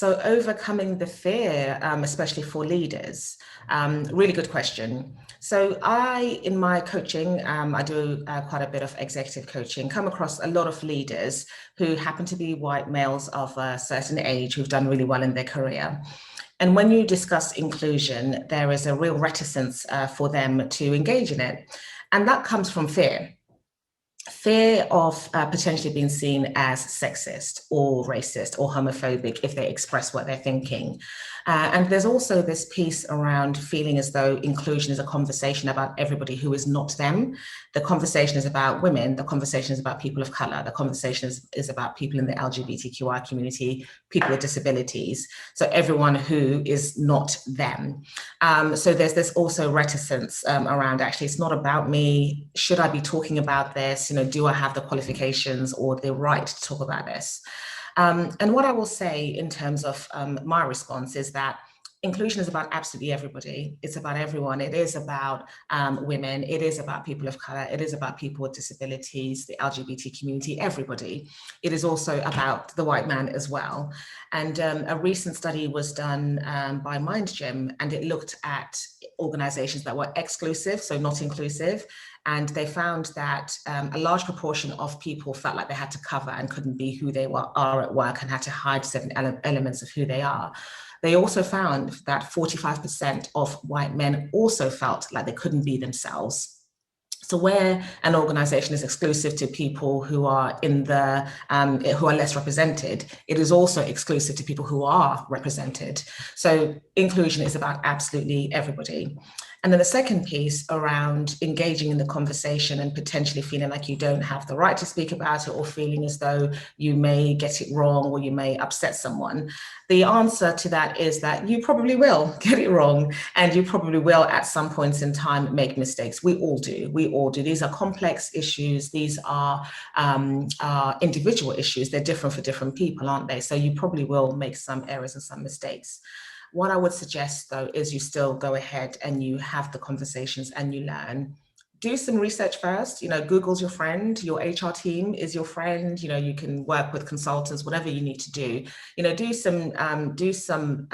So overcoming the fear, especially for leaders, really good question. So in my coaching, I do quite a bit of executive coaching, come across a lot of leaders who happen to be white males of a certain age who've done really well in their career. And when you discuss inclusion, there is a real reticence for them to engage in it. And that comes from fear. Fear of potentially being seen as sexist or racist or homophobic if they express what they're thinking. And there's also this piece around feeling as though inclusion is a conversation about everybody who is not them. The conversation is about women, the conversation is about people of color, the conversation is about people in the LGBTQI community, people with disabilities, so everyone who is not them. So there's this also reticence around, actually, it's not about me. Should I be talking about this? Do I have the qualifications or the right to talk about this? And what I will say in terms of my response is that inclusion is about absolutely everybody. It's about everyone. It is about women. It is about people of color. It is about people with disabilities, the LGBT community, everybody. It is also about the white man as well. And a recent study was done by MindGym, and it looked at organizations that were exclusive, so not inclusive. And they found that a large proportion of people felt like they had to cover and couldn't be who they are at work and had to hide certain elements of who they are. They also found that 45% of white men also felt like they couldn't be themselves. So where an organization is exclusive to people who are who are less represented, it is also exclusive to people who are represented. So inclusion is about absolutely everybody. And then the second piece around engaging in the conversation and potentially feeling like you don't have the right to speak about it, or feeling as though you may get it wrong or you may upset someone. The answer to that is that you probably will get it wrong, and you probably will at some points in time make mistakes. We all do. We all do. These are complex issues. These are individual issues. They're different for different people, aren't they? So you probably will make some errors and some mistakes. What I would suggest, though, is you still go ahead and you have the conversations and you learn. Do some research first. Google's your friend. Your HR team is your friend. You can work with consultants, whatever you need to do. Do some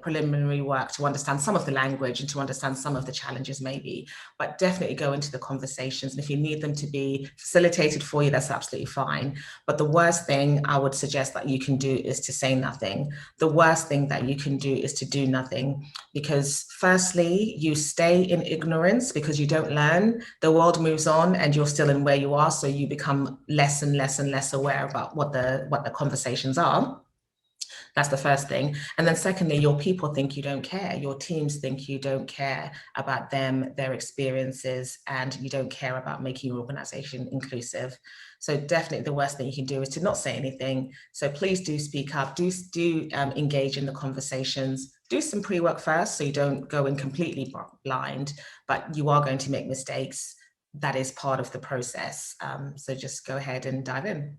preliminary work to understand some of the language and to understand some of the challenges maybe, but definitely go into the conversations. And if you need them to be facilitated for you, that's absolutely fine. But the worst thing I would suggest that you can do is to say nothing. The worst thing that you can do is to do nothing, because firstly, you stay in ignorance because you don't learn. The world moves on and you're still in where you are, so you become less and less and less aware about what the conversations are. That's the first thing. And then secondly, your people think you don't care. Your teams think you don't care about them, their experiences, and you don't care about making your organization inclusive. So definitely the worst thing you can do is to not say anything. So please do speak up, do engage in the conversations, do some pre-work first so you don't go in completely blind, but you are going to make mistakes. That is part of the process. So just go ahead and dive in.